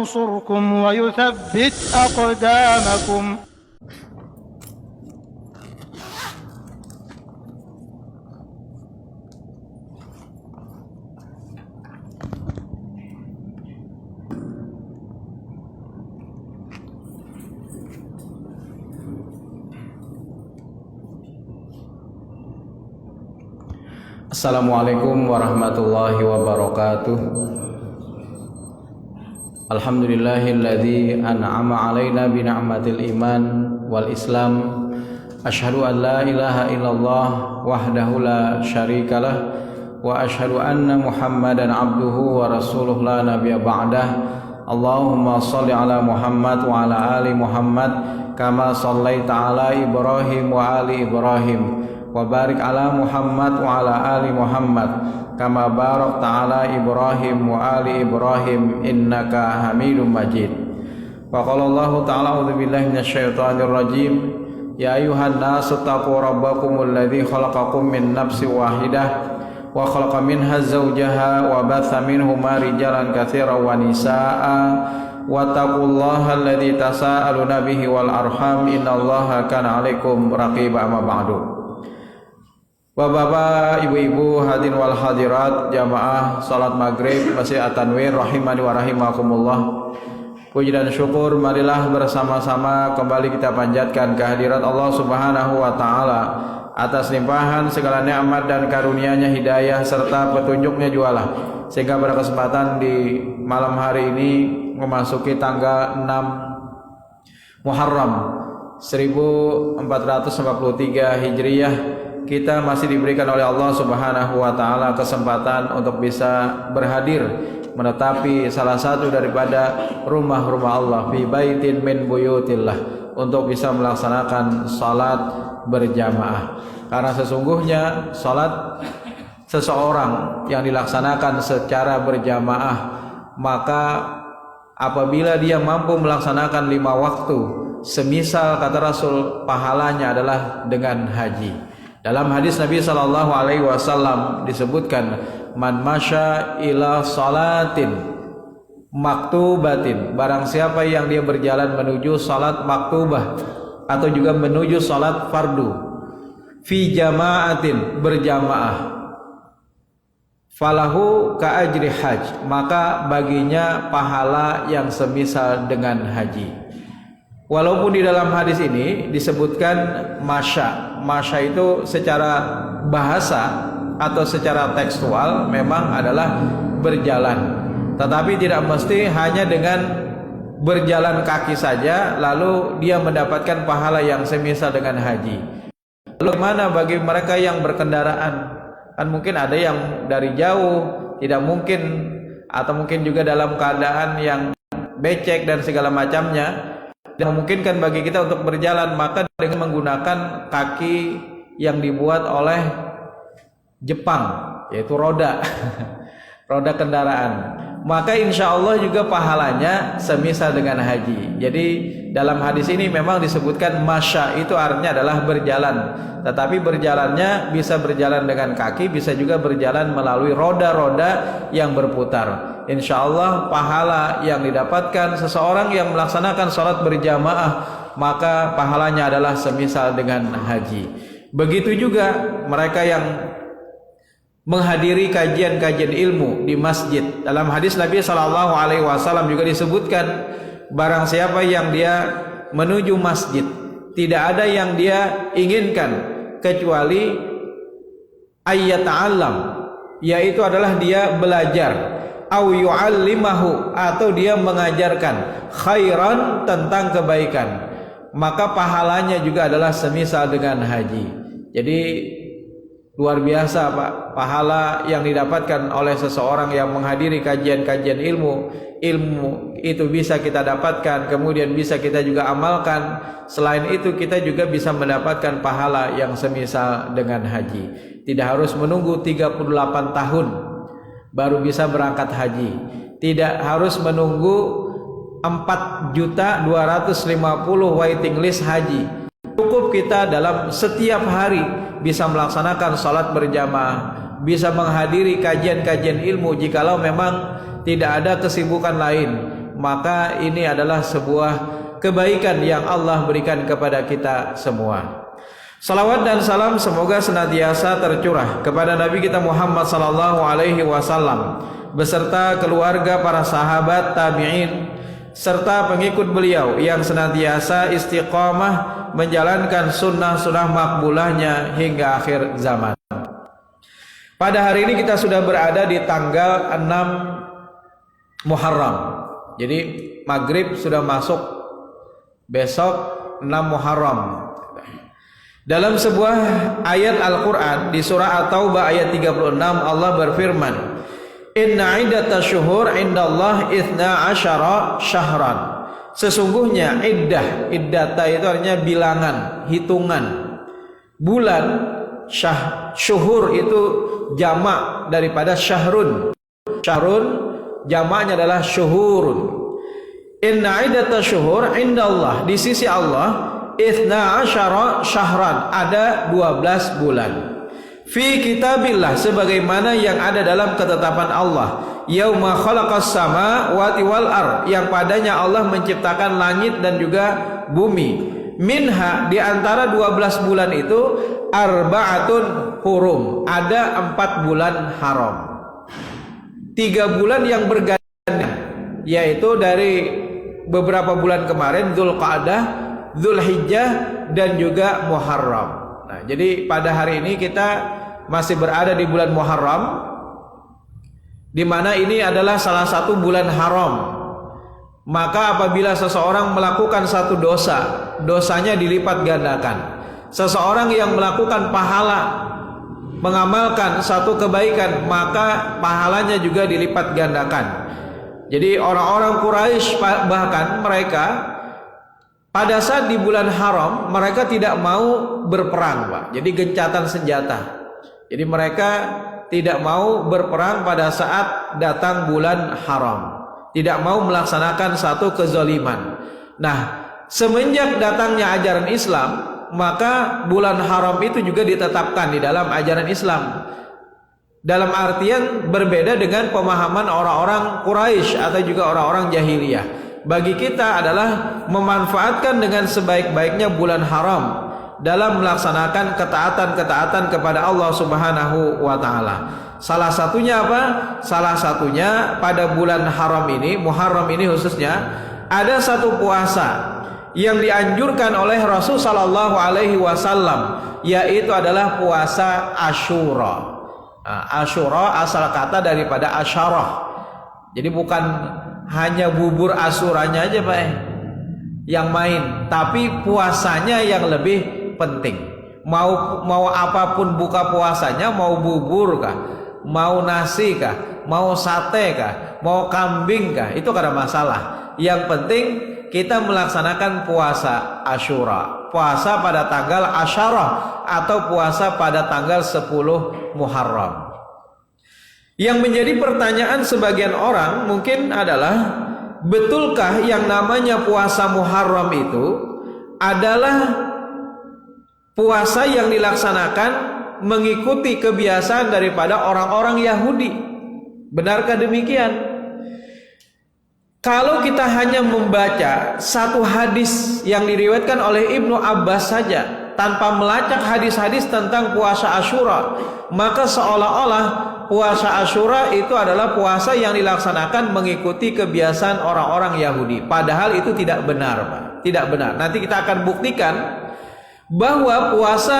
ينصركم ويثبت أقدامكم. Assalamualaikum warahmatullahi wabarakatuh. Alhamdulillahilladzi an'ama alaina bi ni'matil iman wal islam. Asyhadu an la ilaha illallah wahdahu la syarikalah wa asyhadu anna Muhammadan abduhu wa rasuluh la nabiyya ba'dah. Allahumma shalli ala Muhammad wa ala ali Muhammad kama shallaita ala Ibrahim wa ali Ibrahim wa barik ala Muhammad wa ala ali Muhammad kama barakta ala Ibrahim wa ali Ibrahim innaka Hamidum Majid. Wa qala Allah ta'ala a'udzu billahi minasyaitonir rajim. Ya ayuhan nasu taqu rabbakumul ladzi khalaqakum min nafsin wahidah wa khalaqa minha zawjaha wa batha minhuma rijalan katsiran wa nisaa'a wattaqullaha alladzi tasaaluna bihi wal arham innallaha kana 'alaikum raqiba. Amma ba'du. Bapak, ibu-ibu, hadirin wal hadirat, jamaah salat maghrib Masjid At-Tanwir rahimani wa rahimakumullah. Puji dan syukur marilah bersama-sama kembali kita panjatkan kehadirat Allah Subhanahu wa taala atas limpahan segala nikmat dan karunia-Nya, hidayah serta petunjuknya jualah, sehingga pada kesempatan di malam hari ini memasuki tanggal 6 Muharram 1443 Hijriah, kita masih diberikan oleh Allah Subhanahu wa taala kesempatan untuk bisa berhadir menetapi salah satu daripada rumah-rumah Allah, fi baitin min buyutillah, untuk bisa melaksanakan salat berjamaah. Karena sesungguhnya salat seseorang yang dilaksanakan secara berjamaah, maka apabila dia mampu melaksanakan 5 waktu, semisal kata Rasul, pahalanya adalah dengan haji. Dalam hadis Nabi sallallahu alaihi wasallam disebutkan, man masya ila salatin maktubatin, barang siapa yang dia berjalan menuju salat maktubah atau juga menuju salat fardu, fi jamaatin, berjamaah, falahu ka ajri haj, maka baginya pahala yang semisal dengan haji. Walaupun di dalam hadis ini disebutkan masya, masya itu secara bahasa atau secara tekstual memang adalah berjalan, tetapi tidak mesti hanya dengan berjalan kaki saja lalu dia mendapatkan pahala yang semisal dengan haji. Lalu mana bagi mereka yang berkendaraan? Kan mungkin ada yang dari jauh, tidak mungkin, atau mungkin juga dalam keadaan yang becek dan segala macamnya, dan memungkinkan bagi kita untuk berjalan, maka dengan menggunakan kaki yang dibuat oleh Jepang, yaitu roda roda kendaraan, maka insya Allah juga pahalanya semisal dengan haji. Jadi dalam hadis ini memang disebutkan masya, itu artinya adalah berjalan, tetapi berjalannya bisa berjalan dengan kaki, bisa juga berjalan melalui roda-roda yang berputar. Insya Allah pahala yang didapatkan seseorang yang melaksanakan sholat berjamaah, maka pahalanya adalah semisal dengan haji. Begitu juga mereka yang menghadiri kajian-kajian ilmu di masjid. Dalam hadis Nabi sallallahu alaihi wasallam juga disebutkan, barang siapa yang dia menuju masjid, tidak ada yang dia inginkan kecuali ayyata'allam, yaitu adalah dia belajar, au yu'allimahu, atau dia mengajarkan khairan, tentang kebaikan, maka pahalanya juga adalah semisal dengan haji. Jadi luar biasa Pak, pahala yang didapatkan oleh seseorang yang menghadiri kajian-kajian ilmu. Ilmu itu bisa kita dapatkan, kemudian bisa kita juga amalkan. Selain itu kita juga bisa mendapatkan pahala yang semisal dengan haji. Tidak harus menunggu 38 tahun baru bisa berangkat haji, tidak harus menunggu 4.250 waiting list haji. Cukup kita dalam setiap hari bisa melaksanakan salat berjamaah, bisa menghadiri kajian-kajian ilmu. Jikalau memang tidak ada kesibukan lain, maka ini adalah sebuah kebaikan yang Allah berikan kepada kita semua. Salawat dan salam semoga senantiasa tercurah kepada Nabi kita Muhammad sallallahu alaihi wasallam beserta keluarga, para sahabat, tabi'in serta pengikut beliau yang senantiasa istiqamah menjalankan sunnah-sunnah makbulahnya hingga akhir zaman. Pada hari ini kita sudah berada di tanggal 6 Muharram. Jadi maghrib sudah masuk, besok 6 Muharram. Dalam sebuah ayat Al-Quran di surah At-Taubah ayat 36 Allah berfirman, Inna iddatash syuhur indallah 12 syahran. Sesungguhnya iddata itu artinya bilangan, hitungan. Bulan, syuhur itu jamak daripada syahrun. Syahrun jamaknya adalah syuhurun. Inna iddatash syuhur indallah, di sisi Allah 12 syahran, ada 12 bulan. Fi kitabillah, sebagaimana yang ada dalam ketetapan Allah. Yauma khalaqas samawati wal ard, yang padanya Allah menciptakan langit dan juga bumi. Minha, di antara 12 bulan itu arba'atun hurum, ada 4 bulan haram. 3 bulan yang bergantian, yaitu dari beberapa bulan kemarin, Dzulqa'dah, Dzulhijjah dan juga Muharram. Nah, jadi pada hari ini kita masih berada di bulan Muharram, di mana ini adalah salah satu bulan haram. Maka apabila seseorang melakukan satu dosa, dosanya dilipat gandakan. Seseorang yang melakukan pahala, mengamalkan satu kebaikan, maka pahalanya juga dilipat gandakan. Jadi orang-orang Quraisy bahkan mereka pada saat di bulan haram mereka tidak mau berperang, Pak. Jadi gencatan senjata. Jadi mereka tidak mau berperang pada saat datang bulan haram. Tidak mau melaksanakan satu kezaliman. Nah, semenjak datangnya ajaran Islam, maka bulan haram itu juga ditetapkan di dalam ajaran Islam. Dalam artian berbeda dengan pemahaman orang-orang Quraisy atau juga orang-orang jahiliyah. Bagi kita adalah memanfaatkan dengan sebaik-baiknya bulan haram dalam melaksanakan ketaatan-ketaatan kepada Allah Subhanahu wa taala. Salah satunya apa? Salah satunya pada bulan haram ini, Muharram ini khususnya, ada satu puasa yang dianjurkan oleh Rasul sallallahu alaihi wasallam, yaitu adalah puasa Asyura. Asyura asal kata daripada asyarah. Jadi bukan hanya bubur asuranya aja Pak yang main, tapi puasanya yang lebih penting. Mau apapun buka puasanya, mau bubur kah, mau nasi kah, mau sate kah, mau kambing kah, itu kada masalah. Yang penting kita melaksanakan puasa Asyura, puasa pada tanggal Asyarah atau puasa pada tanggal 10 Muharram. Yang menjadi pertanyaan sebagian orang mungkin adalah, betulkah yang namanya puasa Muharram itu adalah puasa yang dilaksanakan mengikuti kebiasaan daripada orang-orang Yahudi? Benarkah demikian? Kalau kita hanya membaca satu hadis yang diriwayatkan oleh Ibnu Abbas saja, tanpa melacak hadis-hadis tentang puasa Asyura, maka seolah-olah puasa Asyura itu adalah puasa yang dilaksanakan mengikuti kebiasaan orang-orang Yahudi. Padahal itu tidak benar, Pak. Tidak benar. Nanti kita akan buktikan bahwa puasa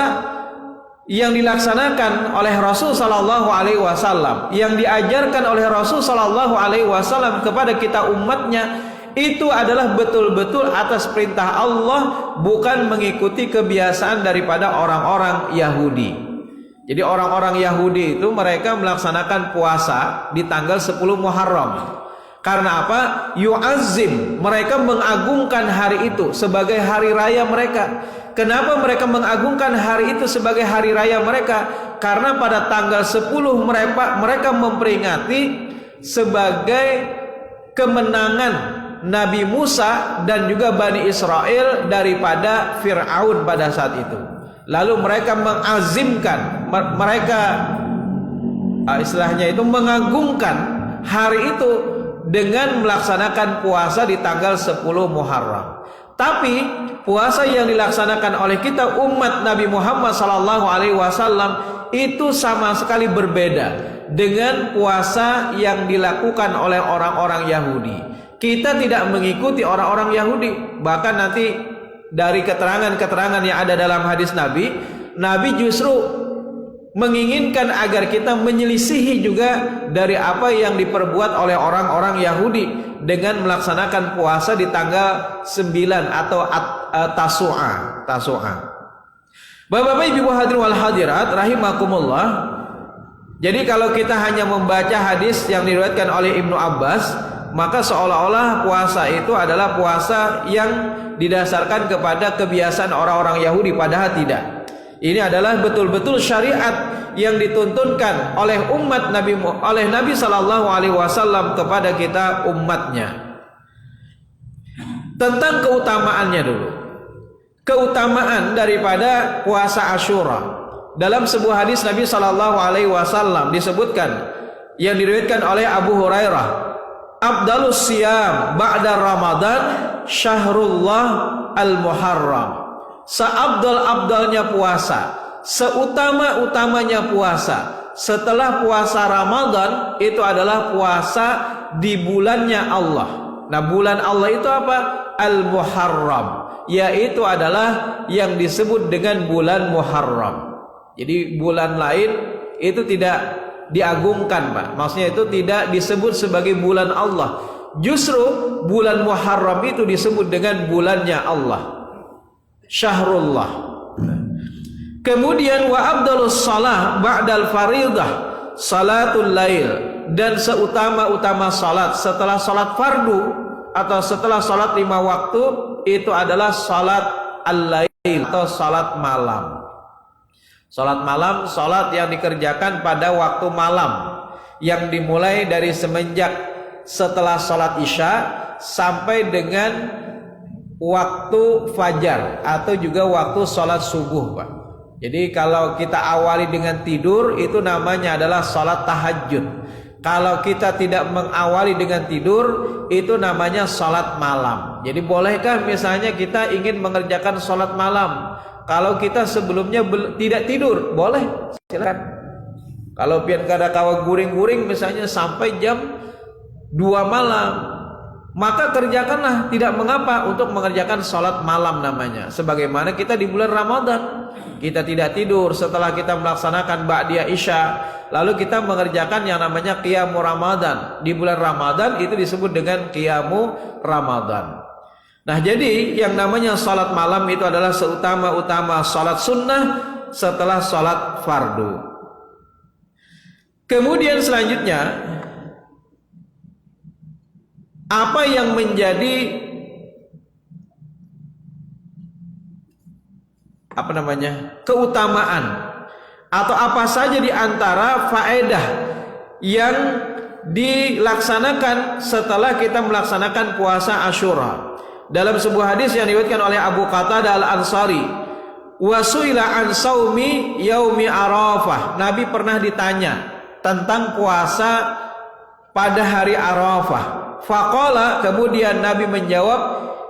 yang dilaksanakan oleh Rasul sallallahu alaihi wasallam, yang diajarkan oleh Rasul sallallahu alaihi wasallam kepada kita umatnya, itu adalah betul-betul atas perintah Allah, bukan mengikuti kebiasaan daripada orang-orang Yahudi. Jadi orang-orang Yahudi itu mereka melaksanakan puasa di tanggal 10 Muharram. Karena apa? Yu'azzim, mereka mengagungkan hari itu sebagai hari raya mereka. Kenapa mereka mengagungkan hari itu sebagai hari raya mereka? Karena pada tanggal 10 mereka memperingati sebagai kemenangan Nabi Musa dan juga Bani Israel daripada Fir'aun pada saat itu. Lalu mereka mengazimkan, mereka istilahnya itu mengagungkan hari itu dengan melaksanakan puasa di tanggal 10 Muharram. Tapi puasa yang dilaksanakan oleh kita umat Nabi Muhammad SAW itu sama sekali berbeda dengan puasa yang dilakukan oleh orang-orang Yahudi. Kita tidak mengikuti orang-orang Yahudi. Bahkan nanti dari keterangan-keterangan yang ada dalam hadis Nabi, Nabi justru menginginkan agar kita menyelisihi juga dari apa yang diperbuat oleh orang-orang Yahudi dengan melaksanakan puasa di tanggal 9 atau Tasu'a. Bapak-bapak, ibu hadirin wal hadirat rahimakumullah. Jadi kalau kita hanya membaca hadis yang diriwayatkan oleh Ibnu Abbas, maka seolah-olah puasa itu adalah puasa yang didasarkan kepada kebiasaan orang-orang Yahudi, padahal tidak. Ini adalah betul-betul syariat yang dituntunkan oleh umat Nabi, oleh Nabi Sallallahu Alaihi Wasallam kepada kita umatnya. Tentang keutamaannya dulu. Keutamaan daripada puasa Asyura. Dalam sebuah hadis Nabi Sallallahu Alaihi Wasallam disebutkan yang diriwayatkan oleh Abu Hurairah, Afdalus siyam ba'da Ramadan syahrullah al-Muharram. Seabdal-abdalnya puasa, seutama-utamanya puasa setelah puasa Ramadan itu adalah puasa di bulannya Allah. Nah, bulan Allah itu apa? Al-Muharram, yaitu adalah yang disebut dengan bulan Muharram. Jadi bulan lain itu tidak diagungkan, Pak. Maksudnya itu tidak disebut sebagai bulan Allah. Justru bulan Muharram itu disebut dengan bulannya Allah, Syahrullah. Kemudian wa afdalus shalah ba'dal faridah salatul lail, dan seutama-utama salat setelah salat fardu atau setelah salat 5 waktu itu adalah salat al-lail atau salat malam. Salat malam, salat yang dikerjakan pada waktu malam yang dimulai dari semenjak setelah salat Isya sampai dengan waktu fajar atau juga waktu salat subuh, Pak. Jadi kalau kita awali dengan tidur itu namanya adalah salat tahajud. Kalau kita tidak mengawali dengan tidur itu namanya salat malam. Jadi bolehkah misalnya kita ingin mengerjakan salat malam, kalau kita sebelumnya tidak tidur? Boleh, silakan. Kalau pian kada kawa guring-guring misalnya sampai jam 2 malam, maka kerjakanlah, tidak mengapa untuk mengerjakan salat malam namanya. Sebagaimana kita di bulan Ramadan, kita tidak tidur setelah kita melaksanakan ba'diyah Isya, lalu kita mengerjakan yang namanya qiyamu Ramadan. Di bulan Ramadan itu disebut dengan qiyamu Ramadan. Nah, jadi yang namanya salat malam itu adalah seutama-utama salat sunnah setelah salat fardu. Kemudian selanjutnya, apa yang menjadi keutamaan atau apa saja di antara faedah yang dilaksanakan setelah kita melaksanakan puasa Asyura. Dalam sebuah hadis yang diriwayatkan oleh Abu Qatadah Al-Ansari, wasuila an saumi yaumi Arafah. Nabi pernah ditanya tentang puasa pada hari Arafah. Faqala, kemudian Nabi menjawab,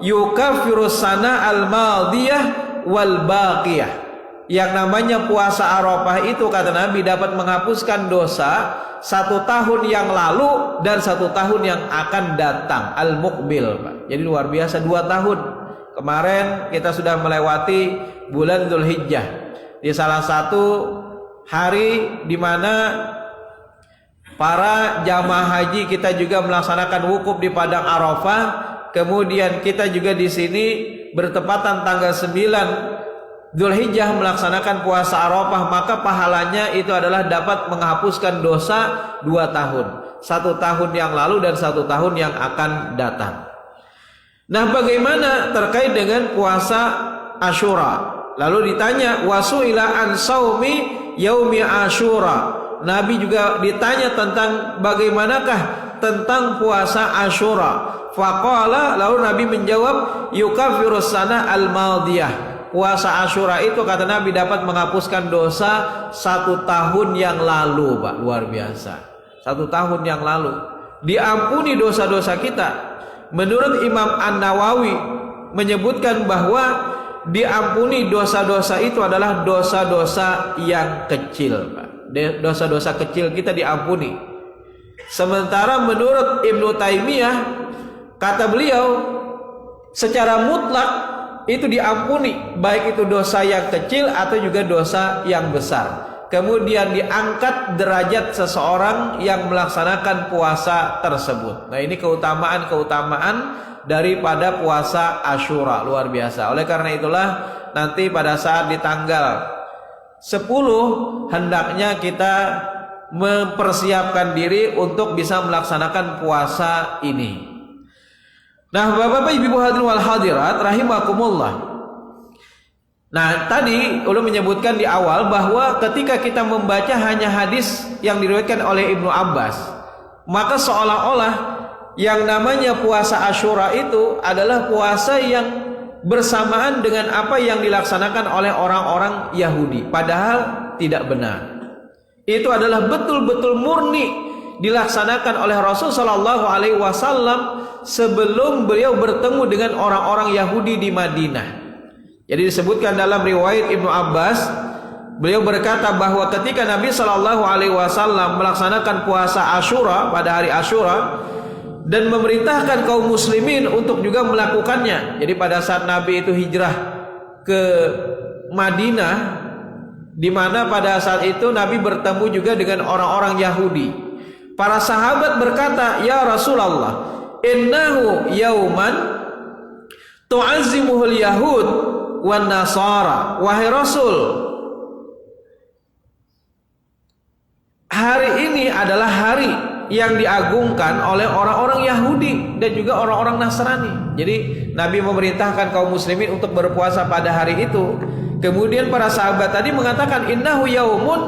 yukaffiru sana al-madiyah wal baqiyah. Yang namanya puasa Arafah itu, kata Nabi, dapat menghapuskan dosa 1 tahun yang lalu dan 1 tahun yang akan datang, al-muqbil, Pak. Jadi luar biasa, 2 tahun. Kemarin kita sudah melewati bulan Dzulhijjah, di salah satu hari di mana para jamaah haji kita juga melaksanakan wukuf di padang Arafah. Kemudian kita juga di sini bertepatan tanggal 9 Dzulhijjah melaksanakan puasa Arafah, maka pahalanya itu adalah dapat menghapuskan dosa 2 tahun, 1 tahun yang lalu dan 1 tahun yang akan datang. Nah, bagaimana terkait dengan puasa Asyura? Lalu ditanya wasuila an saumi yaumi Asyura. Nabi juga ditanya tentang bagaimanakah tentang puasa Asyura. Faqala, lalu Nabi menjawab, yukaffirus sana al-madiyah. Puasa Asyura itu, kata Nabi, dapat menghapuskan dosa 1 tahun yang lalu, Pak. Luar biasa, 1 tahun yang lalu. diampuni dosa-dosa kita. Menurut Imam An-Nawawi menyebutkan bahwa diampuni dosa-dosa itu adalah dosa-dosa yang kecil, Pak. Dosa-dosa kecil kita diampuni. Sementara menurut Ibnu Taimiyah, kata beliau, secara mutlak itu diampuni, baik itu dosa yang kecil atau juga dosa yang besar. Kemudian diangkat derajat seseorang yang melaksanakan puasa tersebut. Nah, ini keutamaan-keutamaan daripada puasa Asyura, luar biasa. Oleh karena itulah nanti pada saat di tanggal 10 hendaknya kita mempersiapkan diri untuk bisa melaksanakan puasa ini. Nah, Bapak-bapak, Ibu hadirin wal hadirat rahimakumullah. Nah, tadi ulun menyebutkan di awal bahwa ketika kita membaca hanya hadis yang diriwayatkan oleh Ibnu Abbas, maka seolah-olah yang namanya puasa Asyura itu adalah puasa yang bersamaan dengan apa yang dilaksanakan oleh orang-orang Yahudi. Padahal tidak benar. Itu adalah betul-betul murni dilaksanakan oleh Rasul Shallallahu Alaihi Wasallam sebelum beliau bertemu dengan orang-orang Yahudi di Madinah. Jadi disebutkan dalam riwayat Ibnu Abbas, beliau berkata bahwa ketika Nabi Shallallahu Alaihi Wasallam melaksanakan puasa Asyura pada hari Asyura dan memerintahkan kaum muslimin untuk juga melakukannya. Jadi pada saat Nabi itu hijrah ke Madinah, di mana pada saat itu Nabi bertemu juga dengan orang-orang Yahudi. Para sahabat berkata, "Ya Rasulullah, innahu yauman tu'azzimuhul yahud wan nasara." Wahai Rasul, hari ini adalah hari yang diagungkan oleh orang-orang Yahudi dan juga orang-orang Nasrani. Jadi Nabi memerintahkan kaum muslimin untuk berpuasa pada hari itu. Kemudian para sahabat tadi mengatakan, innahu yaumun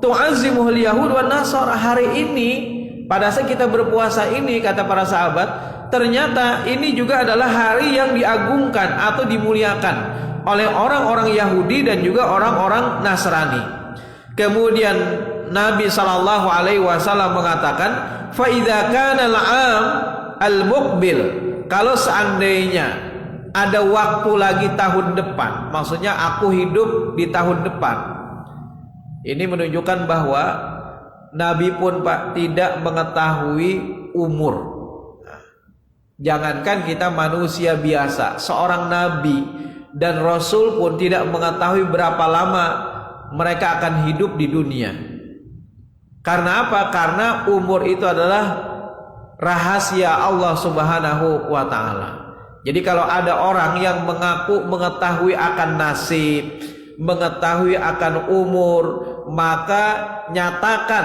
tu'azzimuhul yahud wan nasara. Hari ini pada saat kita berpuasa ini, kata para sahabat, ternyata ini juga adalah hari yang diagungkan atau dimuliakan oleh orang-orang Yahudi dan juga orang-orang Nasrani. Kemudian Nabi Shallallahu Alaihi Wasallam mengatakan, fa idza kana al-am al-muqbil, kalau seandainya ada waktu lagi tahun depan, maksudnya aku hidup di tahun depan. Ini menunjukkan bahwa Nabi pun, Pak, tidak mengetahui umur. Jangankan kita manusia biasa, seorang nabi dan rasul pun tidak mengetahui berapa lama mereka akan hidup di dunia. Karena apa? Karena umur itu adalah rahasia Allah Subhanahu wa ta'ala. Jadi kalau ada orang yang mengaku mengetahui akan nasib, mengetahui akan umur, maka nyatakan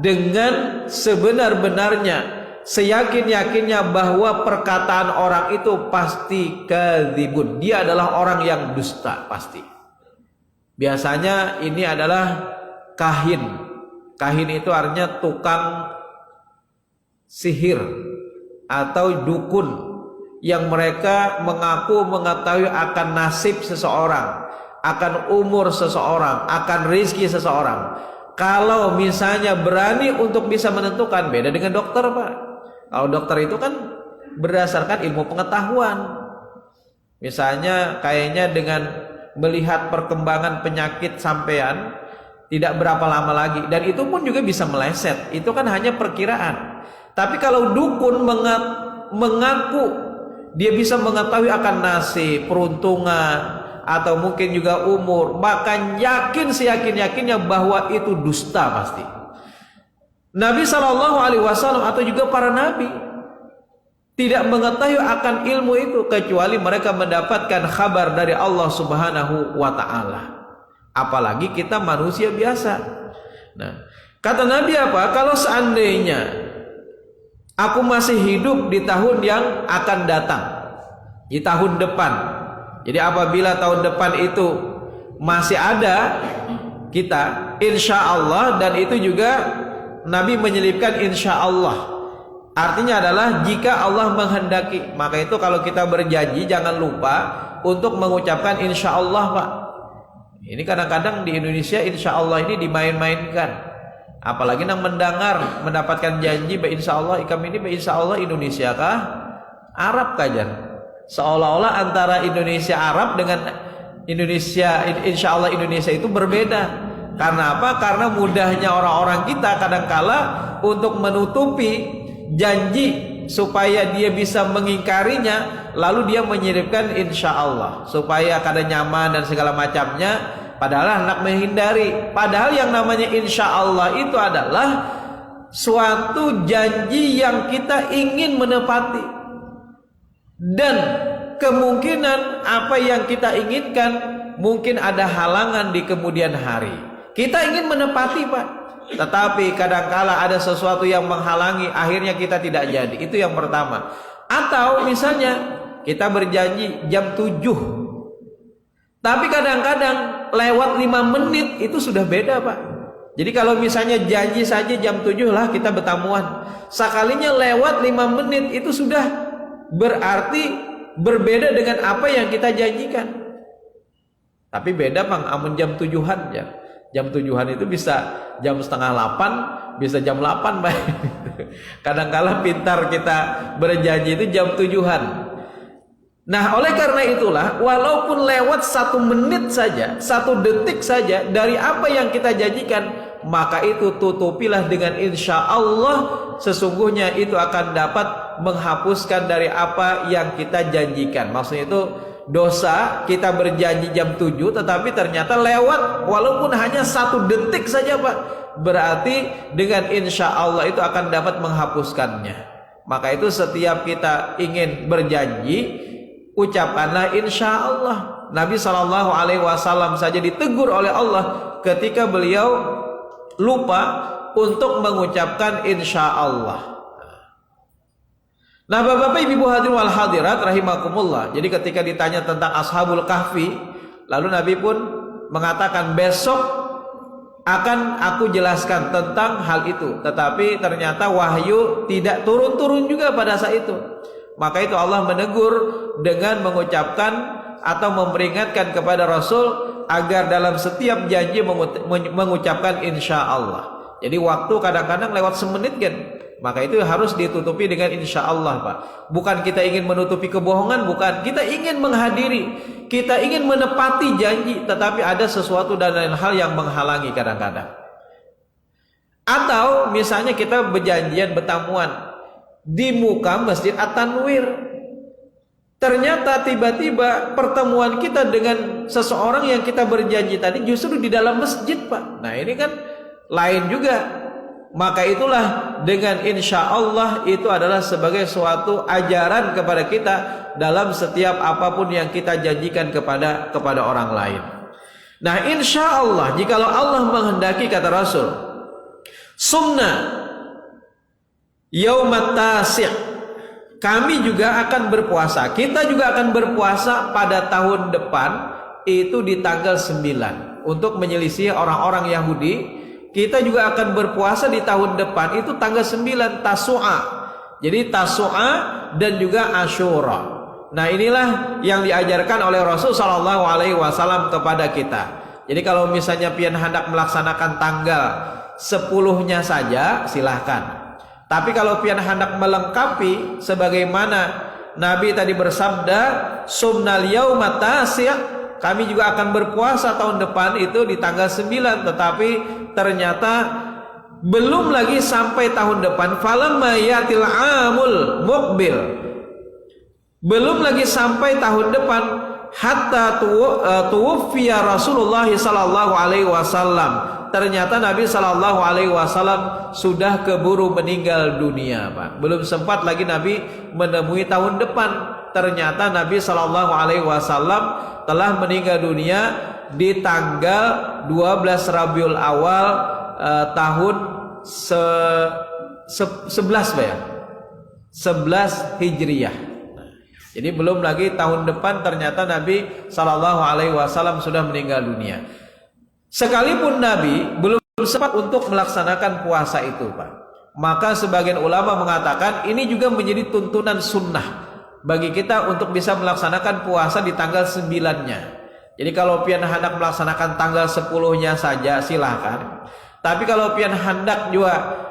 dengan sebenar-benarnya, seyakin-yakinnya bahwa perkataan orang itu pasti kadzibun. Dia adalah orang yang dusta, pasti. Biasanya ini adalah kahin. Kahin itu artinya tukang sihir atau dukun yang mereka mengaku mengetahui akan nasib seseorang, akan umur seseorang, akan rezeki seseorang. Kalau misalnya berani untuk bisa menentukan, beda dengan dokter, Pak. Kalau dokter itu kan berdasarkan ilmu pengetahuan. Misalnya kayaknya dengan melihat perkembangan penyakit sampean tidak berapa lama lagi, dan itu pun juga bisa meleset. Itu kan hanya perkiraan. Tapi kalau dukun mengaku dia bisa mengetahui akan nasib, peruntungan, atau mungkin juga umur, maka yakin seyakin-yakinnya bahwa itu dusta pasti. Nabi Shallallahu Alaihi Wasallam atau juga para nabi tidak mengetahui akan ilmu itu kecuali mereka mendapatkan kabar dari Allah Subhanahu wa ta'ala. Apalagi kita manusia biasa. Nah, kata Nabi apa? Kalau seandainya aku masih hidup di tahun yang akan datang, di tahun depan. Jadi apabila tahun depan itu masih ada kita, insya Allah, dan itu juga Nabi menyelipkan insya Allah. Artinya adalah jika Allah menghendaki. Maka itu kalau kita berjanji jangan lupa untuk mengucapkan insya Allah, Pak. Ini kadang-kadang di Indonesia insya Allah ini dimain-mainkan. Apalagi nang mendengar mendapatkan janji insya Allah kami ini insya Allah Indonesia kah Arab kajan. Seolah-olah antara Indonesia Arab dengan Indonesia insya Allah Indonesia itu berbeda. Karena apa? Karena mudahnya orang-orang kita kadangkala untuk menutupi janji supaya dia bisa mengingkarinya, lalu dia menyiripkan insya Allah supaya kada nyaman dan segala macamnya. Padahal hendak menghindari. Padahal yang namanya insya Allah itu adalah suatu janji yang kita ingin menepati, dan kemungkinan apa yang kita inginkan mungkin ada halangan di kemudian hari. Kita ingin menepati Pak, tetapi kadangkala ada sesuatu yang menghalangi, akhirnya kita tidak jadi. Itu yang pertama. Atau misalnya kita berjanji jam 7, tapi kadang-kadang lewat 5 menit itu sudah beda Pak. Jadi kalau misalnya janji saja jam 7 lah kita bertamuan, sekalinya lewat 5 menit itu sudah berarti berbeda dengan apa yang kita janjikan. Tapi beda Bang, amun jam 7-an ya. Jam 7-an itu bisa jam setengah 8, bisa jam 8 Pak. Kadang-kala pintar kita berjanji itu jam 7-an. Nah oleh karena itulah, walaupun lewat 1 menit saja, 1 detik saja dari apa yang kita janjikan, maka itu tutupilah dengan insya Allah. Sesungguhnya itu akan dapat menghapuskan dari apa yang kita janjikan. Maksudnya itu dosa kita berjanji jam 7 tetapi ternyata lewat walaupun hanya 1 detik saja Pak, berarti dengan insya Allah itu akan dapat menghapuskannya. Maka itu setiap kita ingin berjanji, ucapkanlah insya Allah. Nabi SAW saja ditegur oleh Allah ketika beliau lupa untuk mengucapkan insya Allah. Nah Bapak-bapak Ibu hadirin wal hadirat rahimakumullah. Jadi ketika ditanya tentang Ashabul Kahfi, lalu Nabi pun mengatakan besok akan aku jelaskan tentang hal itu. Tetapi ternyata wahyu tidak turun-turun juga pada saat itu. Maka itu Allah menegur dengan mengucapkan atau memperingatkan kepada Rasul agar dalam setiap janji mengucapkan insya Allah. Jadi waktu kadang-kadang lewat semenit kan, maka itu harus ditutupi dengan insya Allah Pak. Bukan kita ingin menutupi kebohongan, bukan. Kita ingin menghadiri, kita ingin menepati janji, tetapi ada sesuatu dan lain hal yang menghalangi kadang-kadang. Atau misalnya kita berjanjian bertamuan di muka Masjid At-Tanwir, ternyata tiba-tiba pertemuan kita dengan seseorang yang kita berjanji tadi justru di dalam masjid Pak. Nah ini kan lain juga. Maka itulah dengan insya Allah itu adalah sebagai suatu ajaran kepada kita dalam setiap apapun yang kita janjikan kepada orang lain. Nah insya Allah, jikalau Allah menghendaki, kata Rasul, sumna yaumat tasi', kami juga akan berpuasa. Kita juga akan berpuasa pada tahun depan itu di tanggal 9 untuk menyelisih orang-orang Yahudi. Kita juga akan berpuasa di tahun depan itu tanggal 9 Tasu'a. Jadi Tasu'a dan juga Asyura. Nah inilah yang diajarkan oleh Rasul SAW kepada kita. Jadi kalau misalnya pian hendak melaksanakan tanggal 10-nya saja silahkan. Tapi kalau pian hendak melengkapi sebagaimana Nabi tadi bersabda, sumnal yauma tasi', kami juga akan berpuasa tahun depan itu di tanggal 9, tetapi ternyata belum lagi sampai tahun depan, falamma yatil amul muqbil, belum lagi sampai tahun depan, hatta tuwfiya Rasulullah sallallahu alaihi wasallam. Ternyata Nabi sallallahu alaihi wasallam sudah keburu meninggal dunia, Pak. Belum sempat lagi Nabi menemui tahun depan. Ternyata Nabi sallallahu alaihi wasallam telah meninggal dunia di tanggal 12 Rabiul Awal tahun 11 Pak ya. 11 Hijriyah. Jadi belum lagi tahun depan ternyata Nabi sallallahu alaihi wasallam sudah meninggal dunia. Sekalipun Nabi belum sempat untuk melaksanakan puasa itu, Pak. Maka sebagian ulama mengatakan ini juga menjadi tuntunan sunnah bagi kita untuk bisa melaksanakan puasa di tanggal 9-nya. Jadi kalau pian hendak melaksanakan tanggal 10-nya saja silahkan. Tapi kalau pian hendak juga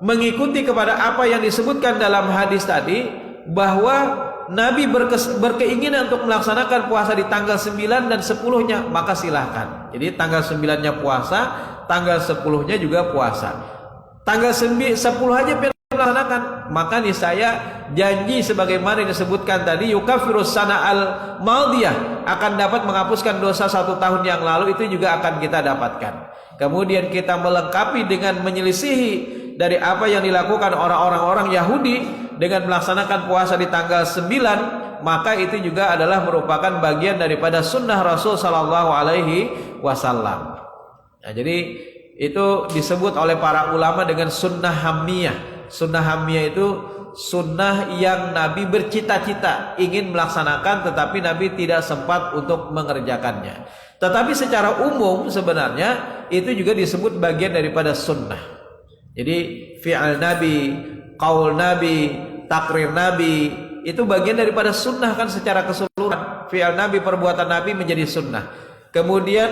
mengikuti kepada apa yang disebutkan dalam hadis tadi, bahwa Nabi berkeinginan untuk melaksanakan puasa di tanggal 9 dan 10-nya, maka silahkan. Jadi tanggal 9-nya puasa, tanggal 10-nya juga puasa. Tanggal 10 aja pian melaksanakan, maka nih saya janji sebagaimana disebutkan tadi, yukafirus sana al madiyah, akan dapat menghapuskan dosa 1 tahun yang lalu, itu juga akan kita dapatkan. Kemudian kita melengkapi dengan menyelisihi dari apa yang dilakukan orang-orang Yahudi dengan melaksanakan puasa di tanggal 9, maka itu juga adalah merupakan bagian daripada sunnah Rasul sallallahu alaihi wasallam. Nah, jadi itu disebut oleh para ulama dengan sunnah hamiyah. Sunnah hamiyah itu sunnah yang Nabi bercita-cita ingin melaksanakan, tetapi Nabi tidak sempat untuk mengerjakannya. Tetapi secara umum sebenarnya itu juga disebut bagian daripada sunnah. Jadi fi'al Nabi, qaul Nabi, takrir Nabi, itu bagian daripada sunnah kan secara keseluruhan. Fi'al Nabi, perbuatan Nabi menjadi sunnah. Kemudian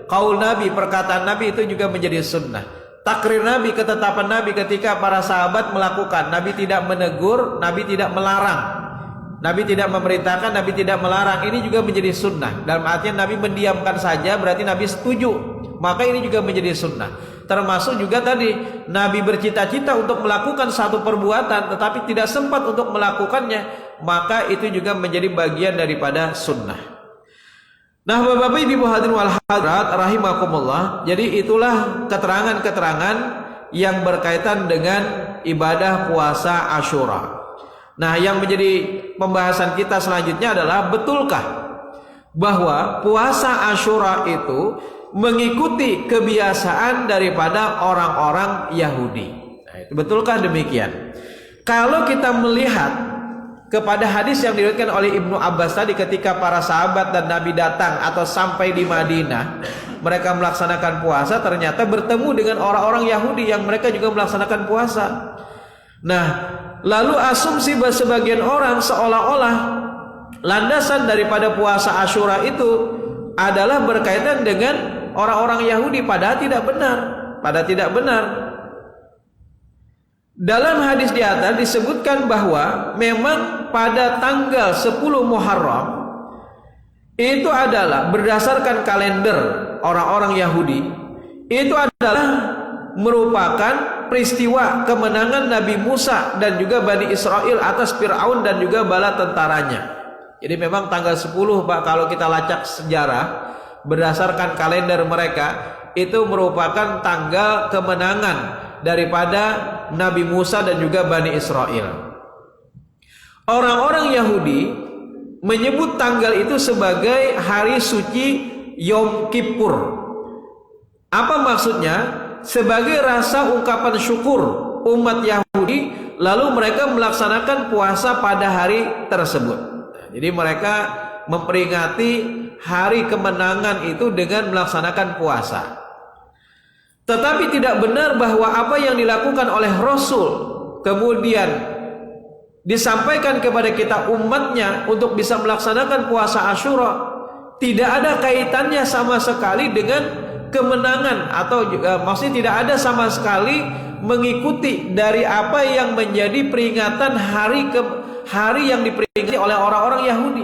qaul Nabi, perkataan Nabi itu juga menjadi sunnah. Takrir Nabi, ketetapan Nabi ketika para sahabat melakukan, Nabi tidak menegur, Nabi tidak melarang, Nabi tidak memerintahkan, Nabi tidak melarang, ini juga menjadi sunnah. Dalam artian Nabi mendiamkan saja berarti Nabi setuju, maka ini juga menjadi sunnah. Termasuk juga tadi Nabi bercita-cita untuk melakukan satu perbuatan tetapi tidak sempat untuk melakukannya, maka itu juga menjadi bagian daripada sunnah. Nah, Bapak Ibu hadirin wal hadirat rahimakumullah, jadi itulah keterangan-keterangan yang berkaitan dengan ibadah puasa Asyura. Nah, yang menjadi pembahasan kita selanjutnya adalah, betulkah bahwa puasa Asyura itu mengikuti kebiasaan daripada orang-orang Yahudi? Nah, itu betulkah demikian? Kalau kita melihat kepada hadis yang diriwayatkan oleh Ibnu Abbas tadi, ketika para sahabat dan Nabi datang atau sampai di Madinah, mereka melaksanakan puasa, ternyata bertemu dengan orang-orang Yahudi yang mereka juga melaksanakan puasa. Nah, lalu asumsi sebagian orang seolah-olah landasan daripada puasa Asyura itu adalah berkaitan dengan orang-orang Yahudi, padahal tidak benar. Dalam hadis di atas disebutkan bahwa memang pada tanggal 10 Muharram itu adalah berdasarkan kalender orang-orang Yahudi, itu adalah merupakan peristiwa kemenangan Nabi Musa dan juga Bani Israel atas Fir'aun dan juga bala tentaranya. Jadi memang tanggal 10 Pak, kalau kita lacak sejarah berdasarkan kalender mereka, itu merupakan tanggal kemenangan daripada Nabi Musa dan juga Bani Israel. Orang-orang Yahudi menyebut tanggal itu sebagai hari suci Yom Kippur. Apa maksudnya? Sebagai rasa ungkapan syukur umat Yahudi, lalu mereka melaksanakan puasa pada hari tersebut. Jadi mereka memperingati hari kemenangan itu dengan melaksanakan puasa. Tetapi tidak benar bahwa apa yang dilakukan oleh Rasul kemudian disampaikan kepada kita umatnya untuk bisa melaksanakan puasa Asyura, tidak ada kaitannya sama sekali dengan kemenangan, atau juga maksudnya tidak ada sama sekali mengikuti dari apa yang menjadi peringatan hari yang diperingati oleh orang-orang Yahudi.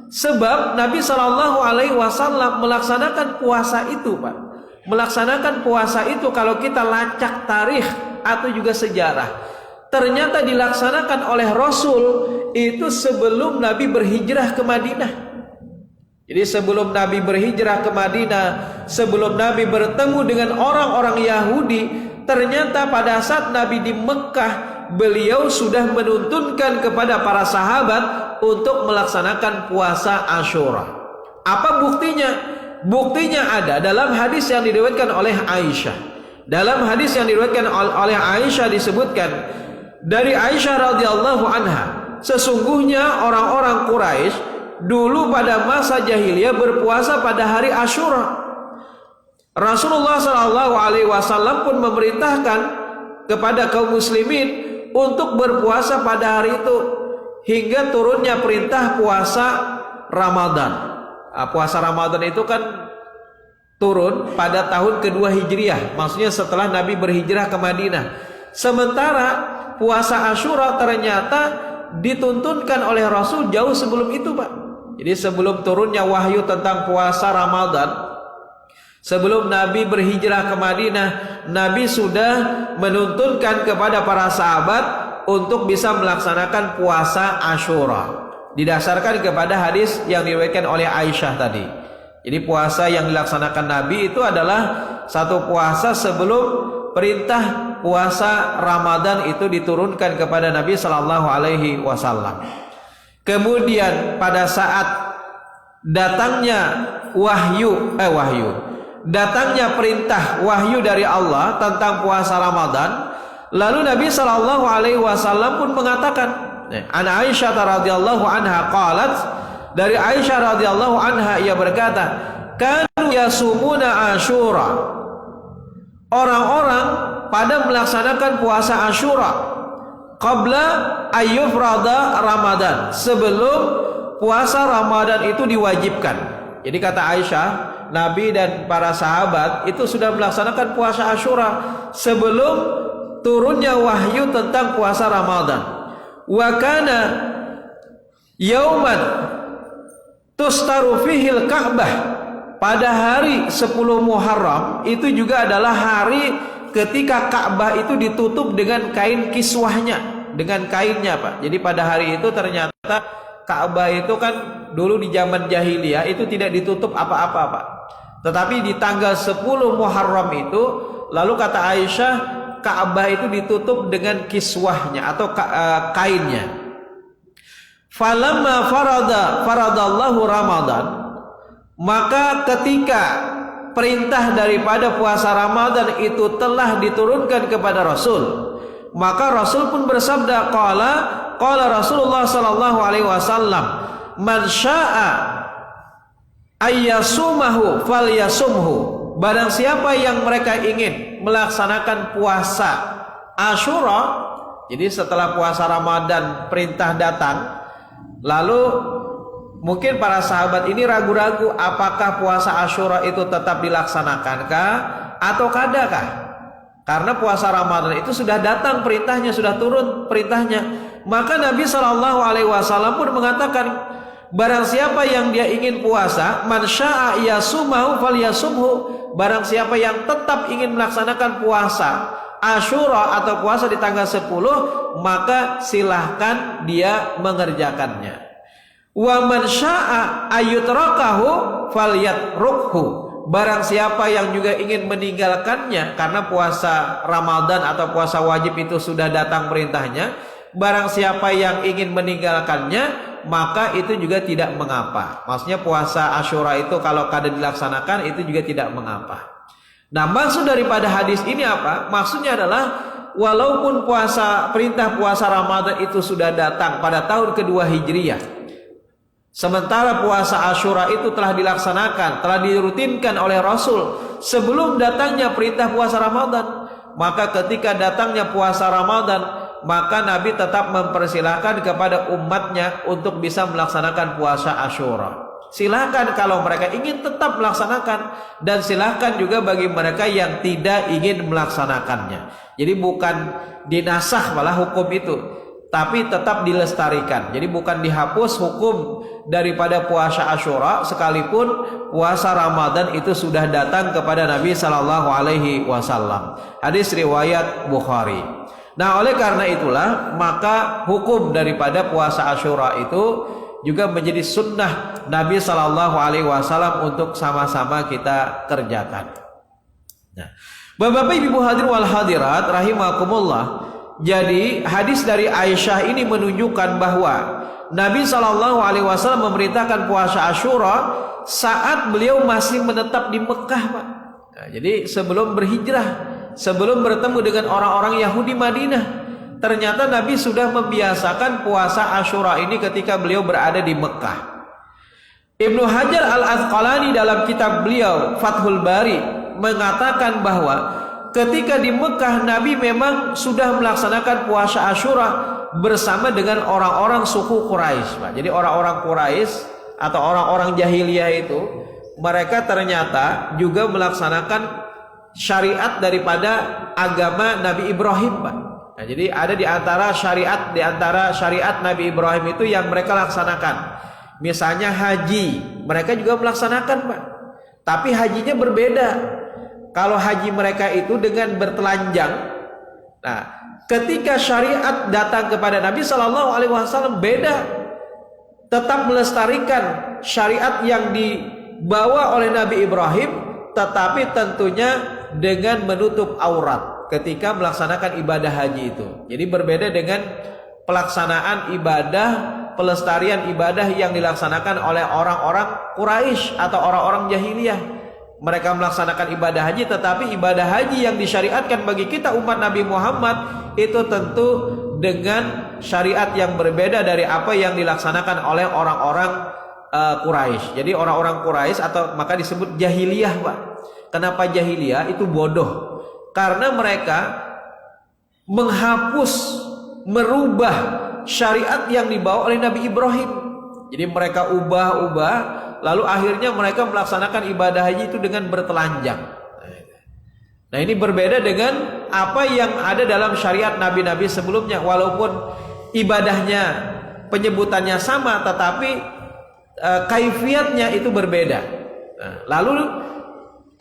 Sebab Nabi Shallallahu Alaihi Wasallam melaksanakan puasa itu, Pak. Melaksanakan puasa itu kalau kita lacak tarikh atau juga sejarah, ternyata dilaksanakan oleh Rasul itu sebelum Nabi berhijrah ke Madinah. Jadi sebelum Nabi berhijrah ke Madinah, sebelum Nabi bertemu dengan orang-orang Yahudi, ternyata pada saat Nabi di Mekah, beliau sudah menuntunkan kepada para sahabat untuk melaksanakan puasa Asyura. Apa buktinya? Buktinya ada dalam hadis yang diriwayatkan oleh Aisyah. Dalam hadis yang diriwayatkan oleh Aisyah disebutkan dari Aisyah radhiyallahu anha, sesungguhnya orang-orang Quraisy dulu pada masa jahiliyah berpuasa pada hari Asyura. Rasulullah Shallallahu Alaihi Wasallam pun memerintahkan kepada kaum muslimin untuk berpuasa pada hari itu, hingga turunnya perintah puasa Ramadan. Puasa Ramadan itu kan turun pada tahun kedua Hijriah, maksudnya setelah Nabi berhijrah ke Madinah. Sementara puasa Asyura ternyata dituntunkan oleh Rasul jauh sebelum itu, Pak. Jadi sebelum turunnya wahyu tentang puasa Ramadan, sebelum Nabi berhijrah ke Madinah, Nabi sudah menuntunkan kepada para sahabat untuk bisa melaksanakan puasa Asyura, didasarkan kepada hadis yang diriwayatkan oleh Aisyah tadi. Jadi puasa yang dilaksanakan Nabi itu adalah satu puasa sebelum perintah puasa Ramadan itu diturunkan kepada Nabi Sallallahu Alaihi Wasallam. Kemudian pada saat datangnya datangnya perintah wahyu dari Allah tentang puasa Ramadan, lalu Nabi Sallallahu Alaihi Wasallam pun mengatakan, an Aisyah radhiyallahu anha qalat, dari Aisyah radhiyallahu anha ia berkata, kanu yasumuna Asyura, orang-orang pada melaksanakan puasa Asyura qabla ayyufrada Ramadan, sebelum puasa Ramadan itu diwajibkan. Jadi kata Aisyah, Nabi dan para sahabat itu sudah melaksanakan puasa Asyura sebelum turunnya wahyu tentang puasa Ramadan. Wa kana yauman tustaru fihil Ka'bah, pada hari 10 Muharram itu juga adalah hari ketika Ka'bah itu ditutup dengan kain kiswahnya, dengan kainnya, Pak. Jadi pada hari itu ternyata Ka'bah itu kan dulu di zaman jahiliyah itu tidak ditutup apa-apa, Pak. Tetapi di tanggal 10 Muharram itu, lalu kata Aisyah, Ka'bah itu ditutup dengan kiswahnya atau kainnya. Falamma faradallahu Ramadan, maka ketika perintah daripada puasa Ramadan itu telah diturunkan kepada Rasul, maka Rasul pun bersabda, qala Rasulullah sallallahu alaihi wasallam, man syaa'a ayyasumahu falyasumhu, barang siapa yang mereka ingin melaksanakan puasa Asyura. Jadi setelah puasa Ramadan perintah datang, lalu mungkin para sahabat ini ragu-ragu apakah puasa Asyura itu tetap dilaksanakan atau kadakah? Karena puasa Ramadan itu sudah datang perintahnya, sudah turun perintahnya. Maka Nabi Shallallahu Alaihi Wasallam pun mengatakan, barang siapa yang dia ingin puasa, man syaa'a yasumahu falyasumhu, barang siapa yang tetap ingin melaksanakan puasa Asyura atau puasa di tanggal 10, maka silahkan dia mengerjakannya. Wa man syaa'a ayutrakahu falyatrukhu, barang siapa yang juga ingin meninggalkannya, karena puasa Ramadan atau puasa wajib itu sudah datang perintahnya, barang siapa yang ingin meninggalkannya, maka itu juga tidak mengapa. Maksudnya puasa Asyura itu kalau kada dilaksanakan itu juga tidak mengapa. Nah, maksud daripada hadis ini apa? Maksudnya adalah walaupun perintah puasa Ramadan itu sudah datang pada tahun kedua Hijriah, sementara puasa Asyura itu telah dilaksanakan, telah dirutinkan oleh Rasul sebelum datangnya perintah puasa Ramadan, maka ketika datangnya puasa Ramadan, maka Nabi tetap mempersilahkan kepada umatnya untuk bisa melaksanakan puasa Asyura. Silahkan kalau mereka ingin tetap melaksanakan, dan silahkan juga bagi mereka yang tidak ingin melaksanakannya. Jadi bukan dinasah malah hukum itu, tapi tetap dilestarikan. Jadi bukan dihapus hukum daripada puasa Asyura, sekalipun puasa Ramadan itu sudah datang kepada Nabi Sallallahu Alaihi Wasallam. Hadis riwayat Bukhari. Nah, oleh karena itulah maka hukum daripada puasa Asyura itu juga menjadi sunnah Nabi Sallallahu Alaihi Wasallam untuk sama-sama kita kerjakan. Nah, Bapak Ibu hadirin wal hadirat rahimakumullah. Jadi hadis dari Aisyah ini menunjukkan bahwa Nabi Sallallahu Alaihi Wasallam memerintahkan puasa Asyura saat beliau masih menetap di Mekah, Pak. Nah, jadi sebelum berhijrah, sebelum bertemu dengan orang-orang Yahudi Madinah, ternyata Nabi sudah membiasakan puasa Asyura ini ketika beliau berada di Mekah. Ibnu Hajar Al-Asqalani dalam kitab beliau Fathul Bari mengatakan bahwa ketika di Mekah Nabi memang sudah melaksanakan puasa Asyura bersama dengan orang-orang suku Quraisy, Pak. Jadi orang-orang Quraisy atau orang-orang jahiliyah itu mereka ternyata juga melaksanakan syariat daripada agama Nabi Ibrahim, Pak. Nah, jadi ada di antara syariat Nabi Ibrahim itu yang mereka laksanakan. Misalnya haji, mereka juga melaksanakan, Pak. Tapi hajinya berbeda. Kalau haji mereka itu dengan bertelanjang. Nah, ketika syariat datang kepada Nabi Shallallahu Alaihi Wasallam beda. Tetap melestarikan syariat yang dibawa oleh Nabi Ibrahim, tetapi tentunya dengan menutup aurat ketika melaksanakan ibadah haji itu. Jadi berbeda dengan pelaksanaan ibadah, pelestarian ibadah yang dilaksanakan oleh orang-orang Quraisy atau orang-orang jahiliyah. Mereka melaksanakan ibadah haji, tetapi ibadah haji yang disyariatkan bagi kita umat Nabi Muhammad itu tentu dengan syariat yang berbeda dari apa yang dilaksanakan oleh orang-orang Quraisy. Jadi orang-orang Quraisy atau maka disebut jahiliyah, Pak. Kenapa jahiliyah? Itu bodoh. Karena mereka menghapus, merubah syariat yang dibawa oleh Nabi Ibrahim. Jadi mereka ubah-ubah, lalu akhirnya mereka melaksanakan ibadah haji itu dengan bertelanjang. Nah, ini berbeda dengan apa yang ada dalam syariat nabi-nabi sebelumnya. Walaupun ibadahnya, penyebutannya sama, tetapi kaifiatnya itu berbeda. Nah, lalu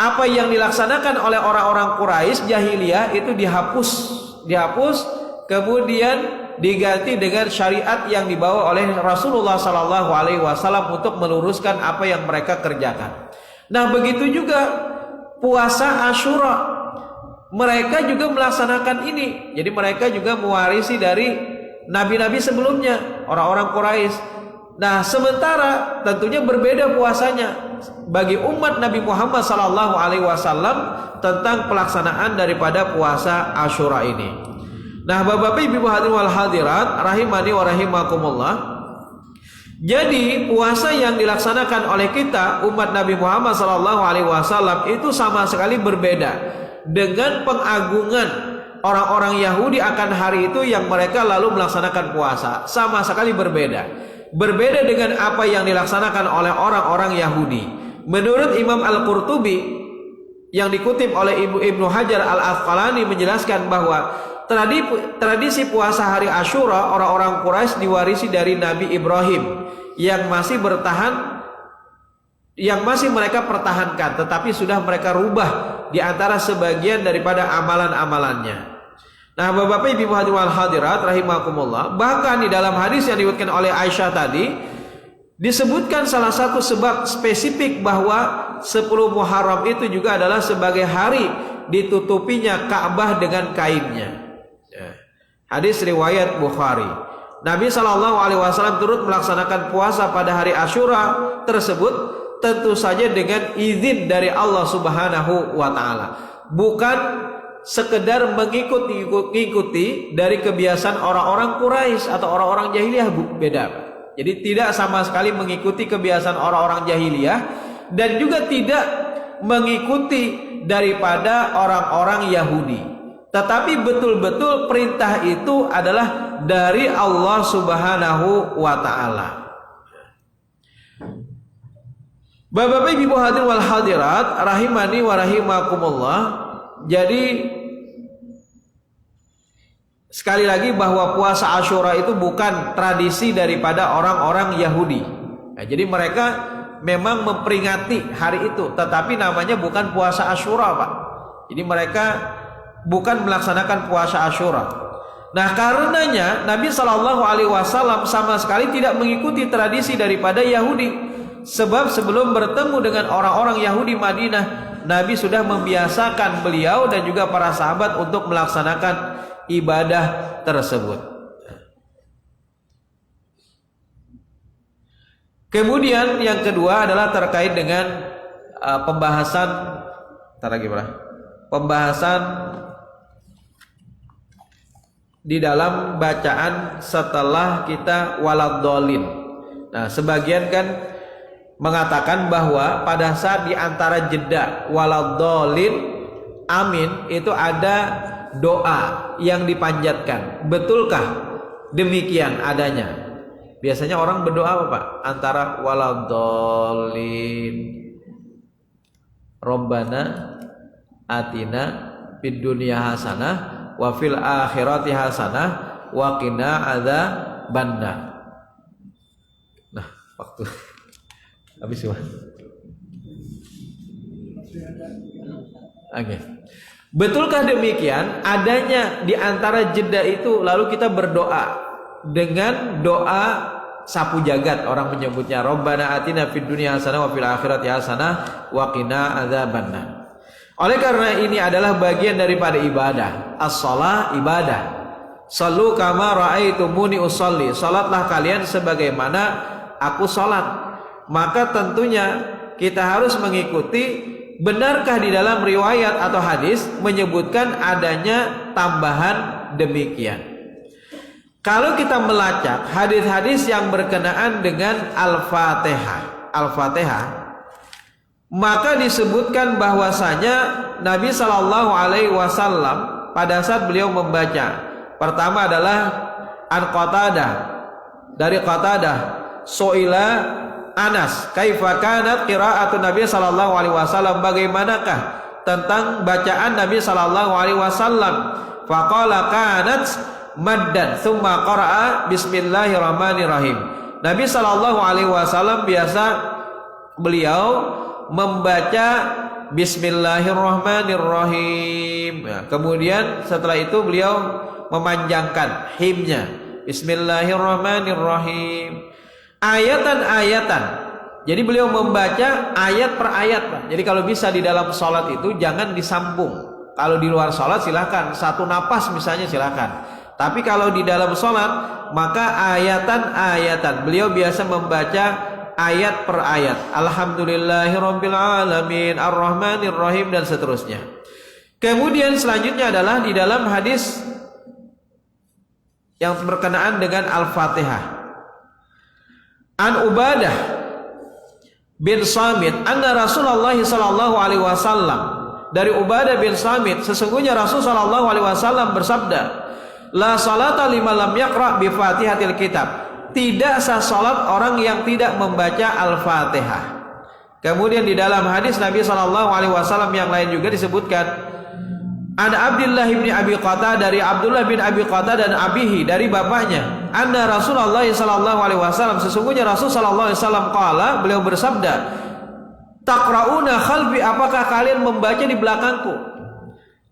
apa yang dilaksanakan oleh orang-orang Quraisy jahiliyah itu dihapus, kemudian diganti dengan syariat yang dibawa oleh Rasulullah Sallallahu Alaihi Wasallam untuk meluruskan apa yang mereka kerjakan. Nah, begitu juga puasa Asyura, mereka juga melaksanakan ini. Jadi mereka juga mewarisi dari nabi-nabi sebelumnya, orang-orang Quraisy. Nah, sementara tentunya berbeda puasanya bagi umat Nabi Muhammad Sallallahu Alaihi Wasallam tentang pelaksanaan daripada puasa Asyura ini. Nah, Bapak Ibu hadirin wal hadirat rahimani wa rahimakumullah. Jadi puasa yang dilaksanakan oleh kita umat Nabi Muhammad Sallallahu Alaihi Wasallam itu sama sekali berbeda dengan pengagungan orang-orang Yahudi akan hari itu yang mereka lalu melaksanakan puasa. Sama sekali berbeda. Berbeda dengan apa yang dilaksanakan oleh orang-orang Yahudi. Menurut Imam Al-Qurtubi yang dikutip oleh Ibnu Hajar Al-Asqalani menjelaskan bahwa tradisi puasa hari Asyura orang-orang Quraisy diwarisi dari Nabi Ibrahim yang masih mereka pertahankan, tetapi sudah mereka rubah di antara sebagian daripada amalan-amalannya. Nah, Bapak Ibu hadirin hadirat rahimakumullah, bahkan di dalam hadis yang diriwayatkan oleh Aisyah tadi disebutkan salah satu sebab spesifik bahwa 10 Muharram itu juga adalah sebagai hari ditutupinya Ka'bah dengan kainnya. Hadis riwayat Bukhari. Nabi Shallallahu Alaihi Wasallam turut melaksanakan puasa pada hari Asyura tersebut tentu saja dengan izin dari Allah Subhanahu wa Ta'ala, bukan sekedar mengikuti dari kebiasaan orang-orang Quraisy atau orang-orang jahiliyah. Beda. Jadi tidak sama sekali mengikuti kebiasaan orang-orang jahiliyah dan juga tidak mengikuti daripada orang-orang Yahudi. Tetapi betul-betul perintah itu adalah dari Allah Subhanahu wa Ta'ala. Bapak Ibu hadirin wal hadirat rahimani wa rahimakumullah. Jadi sekali lagi bahwa puasa Asyura itu bukan tradisi daripada orang-orang Yahudi. Nah, jadi mereka memang memperingati hari itu, tetapi namanya bukan puasa Asyura, Pak. Jadi mereka bukan melaksanakan puasa Asyura. Nah, karenanya Nabi Shallallahu Alaihi Wasallam sama sekali tidak mengikuti tradisi daripada Yahudi. Sebab sebelum bertemu dengan orang-orang Yahudi Madinah, Nabi sudah membiasakan beliau dan juga para sahabat untuk melaksanakan ibadah tersebut. Kemudian yang kedua adalah terkait dengan pembahasan di dalam bacaan setelah kita waladhdallin. Nah, sebagian kan mengatakan bahwa pada saat di antara jeda waladhdallin amin itu ada doa yang dipanjatkan. Betulkah demikian adanya? Biasanya orang berdoa apa, Pak? Antara waladhdallin Rabbana atina fid dunya hasanah wa fil akhirati hasanah wa qina adzabannar. Nah, waktu habis ya. Oke. Betulkah demikian adanya di antara jeda itu lalu kita berdoa dengan doa sapu jagat, orang menyebutnya Rabbana atina fid dunya hasanah wa fil akhirati hasanah wa qina adzabannar. Oleh karena ini adalah bagian daripada ibadah. As-shalah ibadah. Shallu kama ra'aitumuni usolli. Salatlah kalian sebagaimana aku salat. Maka tentunya kita harus mengikuti. Benarkah di dalam riwayat atau hadis menyebutkan adanya tambahan demikian? Kalau kita melacak hadis-hadis yang berkenaan dengan Al-Fatihah, maka disebutkan bahwasanya Nabi Shallallahu Alaihi Wasallam pada saat beliau membaca, pertama adalah an Qatadah, dari Qatadah, Soila Anas, kaifa kanat qiraatun Nabi sallallahu alaihi wasallam, bagaimanakah tentang bacaan Nabi sallallahu alaihi wasallam? Faqala kanat maddan tsumma qara'a bismillahirrahmanirrahim. Nabi sallallahu alaihi wasallam biasa beliau membaca bismillahirrahmanirrahim. Ya, kemudian setelah itu beliau memanjangkan himnya bismillahirrahmanirrahim. Ayatan-ayatan. Jadi beliau membaca ayat per ayat, Pak. Jadi kalau bisa di dalam sholat itu jangan disambung. Kalau di luar sholat silahkan, satu napas misalnya silahkan. Tapi kalau di dalam sholat maka ayatan-ayatan. Beliau biasa membaca ayat per ayat. Alhamdulillahirabbil alamin, arrahmanirrahim dan seterusnya. Kemudian selanjutnya adalah di dalam hadis yang berkenaan dengan Al-Fatihah. An Ubadah bin Samit anna Rasulullah sallallahu alaihi wasallam, dari Ubadah bin Samit sesungguhnya Rasul sallallahu alaihi wasallam bersabda, la salata liman lam yaqra bi Fatihatil kitab, tidak sah salat orang yang tidak membaca Al-Fatihah. Kemudian di dalam hadis Nabi sallallahu alaihi wasallam yang lain juga disebutkan ada Abdullah bin Abi Qatadah, dari Abdullah bin Abi Qatadah dan abihi, dari bapaknya, anna Rasulullah sallallahu alaihi wasallam, sesungguhnya Rasul sallallahu alaihi wasallam qala, beliau bersabda, taqrauna khalfi, apakah kalian membaca di belakangku?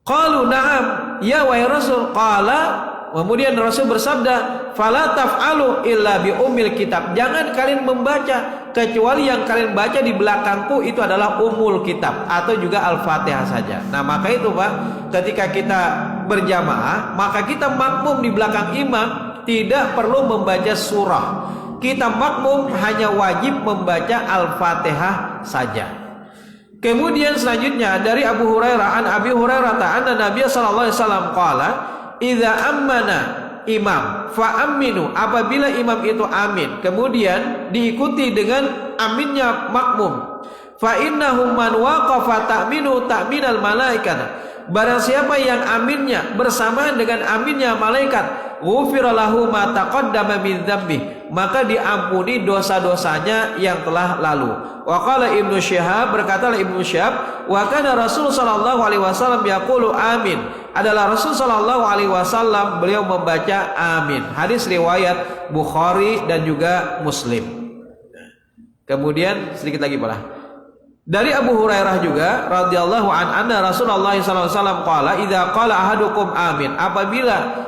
Qalu na'am ya wahai Rasul. Qala, kemudian Rasul bersabda, fala taf'alu illa bi ummil kitab, jangan kalian membaca kecuali yang kalian baca di belakangku itu adalah umul kitab atau juga Al-Fatihah saja. Nah maka itu Pak, ketika kita berjamaah maka kita makmum di belakang imam, tidak perlu membaca surah. Kita makmum hanya wajib membaca Al-Fatihah saja. Kemudian selanjutnya dari Abu Hurairah, an Abi Hurairah ta'ala Nabi sallallahu alaihi wasallam qala, idza ammana imam fa aminu, apabila imam itu amin kemudian diikuti dengan aminnya makmum, fa innahum man waqafa ta'minu ta'minal malaikat, barang siapa yang aminnya bersamaan dengan aminnya malaikat, ghufira lahu ma taqaddama min dzambi, maka diampuni dosa-dosanya yang telah lalu. Wa qala Ibnu Syihab, berkatalah Ibnu Syihab, wa kana Rasul sallallahu alaihi wasallam yaqulu amin, adalah Rasul sallallahu alaihi wasallam beliau membaca amin. Hadis riwayat Bukhari dan juga Muslim. Kemudian sedikit lagi pula dari Abu Hurairah juga radhiyallahu anna Rasulullah sallallahu alaihi wasallam qala, idza qala ahadukum amin, apabila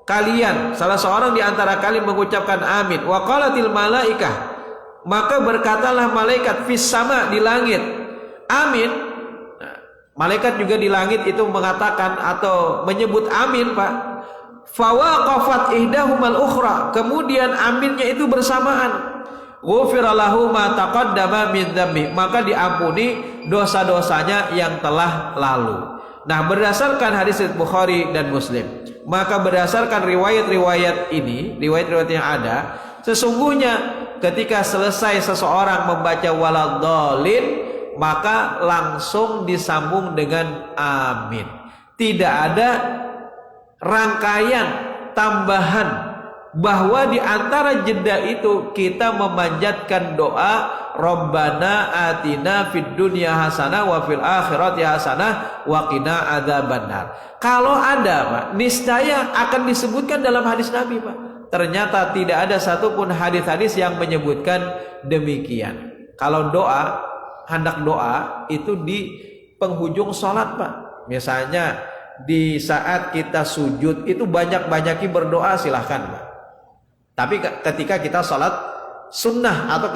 kalian salah seorang di antara kalian mengucapkan amin, wa qalatil malaikah, maka berkatalah malaikat fis sama, di langit, amin. Nah, malaikat juga di langit itu mengatakan atau menyebut amin Pak. Fawaqafat ihdahumal ukhra, kemudian aminnya itu bersamaan. Ghufira lahu ma taqaddama min dzambi, maka diampuni dosa-dosanya yang telah lalu. Nah, berdasarkan hadis Bukhari dan Muslim, maka berdasarkan riwayat-riwayat ini, riwayat-riwayat yang ada, sesungguhnya ketika selesai seseorang membaca waladhdallin, maka langsung disambung dengan amin. Tidak ada rangkaian tambahan bahwa di antara jeda itu kita memanjatkan doa Rabbana atina fid dunya hasanah wa fil akhirati hasanah wa qina adzabannar. Kalau ada Pak, niscaya akan disebutkan dalam hadis Nabi Pak. Ternyata tidak ada satupun hadis-hadis yang menyebutkan demikian. Kalau doa, hendak doa itu di penghujung sholat Pak. Misalnya di saat kita sujud itu banyak-banyaki berdoa, silahkan Pak. Tapi ketika kita sholat sunnah atau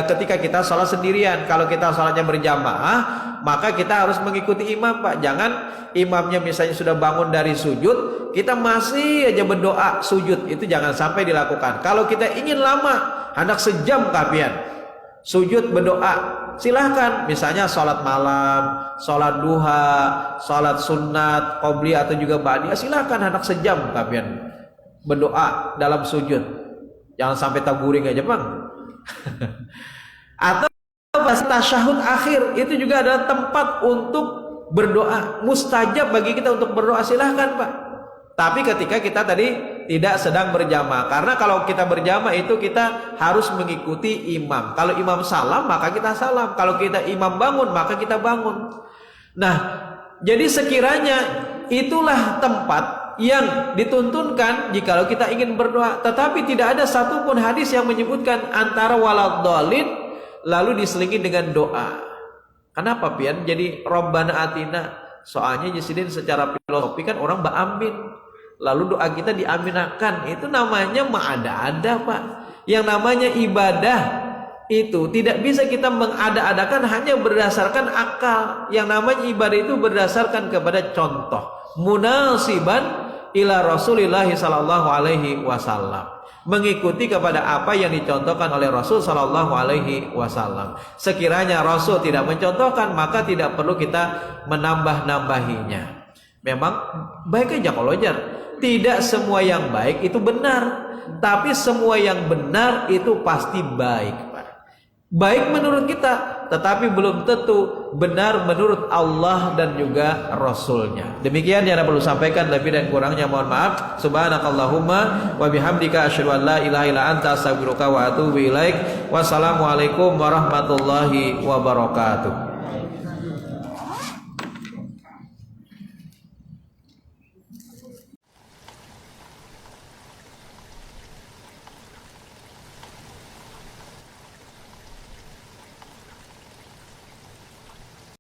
ketika kita sholat sendirian, kalau kita sholatnya berjamaah, maka kita harus mengikuti imam Pak. Jangan imamnya misalnya sudah bangun dari sujud, kita masih aja berdoa sujud, itu jangan sampai dilakukan. Kalau kita ingin lama, hendak sejam kapian sujud berdoa, silahkan. Misalnya sholat malam, sholat duha, sholat sunat, qobliyah atau juga ba'diyah, silahkan hendak sejam kapian berdoa dalam sujud. Jangan sampai taburing aja Bang. Atau pas tasyahud akhir itu juga adalah tempat untuk berdoa, mustajab bagi kita untuk berdoa, silahkan Pak. Tapi ketika kita tadi tidak sedang berjamaah, karena kalau kita berjamaah itu kita harus mengikuti imam. Kalau imam salam maka kita salam, kalau kita imam bangun maka kita bangun. Nah, jadi sekiranya itulah tempat yang dituntunkan jikalau kita ingin berdoa, tetapi tidak ada satupun hadis yang menyebutkan antara waladhdallin lalu diselingi dengan doa. Kenapa pian jadi Rabbana atina? Soalnya jisidin secara filosofi kan orang ba'amin, lalu doa kita diaminakan, itu namanya mengada-ada Pak. Yang namanya ibadah itu tidak bisa kita mengada-adakan hanya berdasarkan akal. Yang namanya ibadah itu berdasarkan kepada contoh, munasiban ila Rasulillah sallallahu alaihi wasallam, mengikuti kepada apa yang dicontohkan oleh Rasul sallallahu alaihi wasallam. Sekiranya Rasul tidak mencontohkan, maka tidak perlu kita menambah-nambahinya. Memang baik aja kalau jar. Tidak semua yang baik itu benar, tapi semua yang benar itu pasti baik. Baik menurut kita, tetapi belum tentu benar menurut Allah dan juga Rasulnya. Demikian yang perlu sampaikan, lebih dan kurangnya mohon maaf. Subhanakallahumma wa bihamdika asyhadu an la ilaha illa anta astaghfiruka wa atubu ilaik. Wassalamualaikum warahmatullahi wabarakatuh.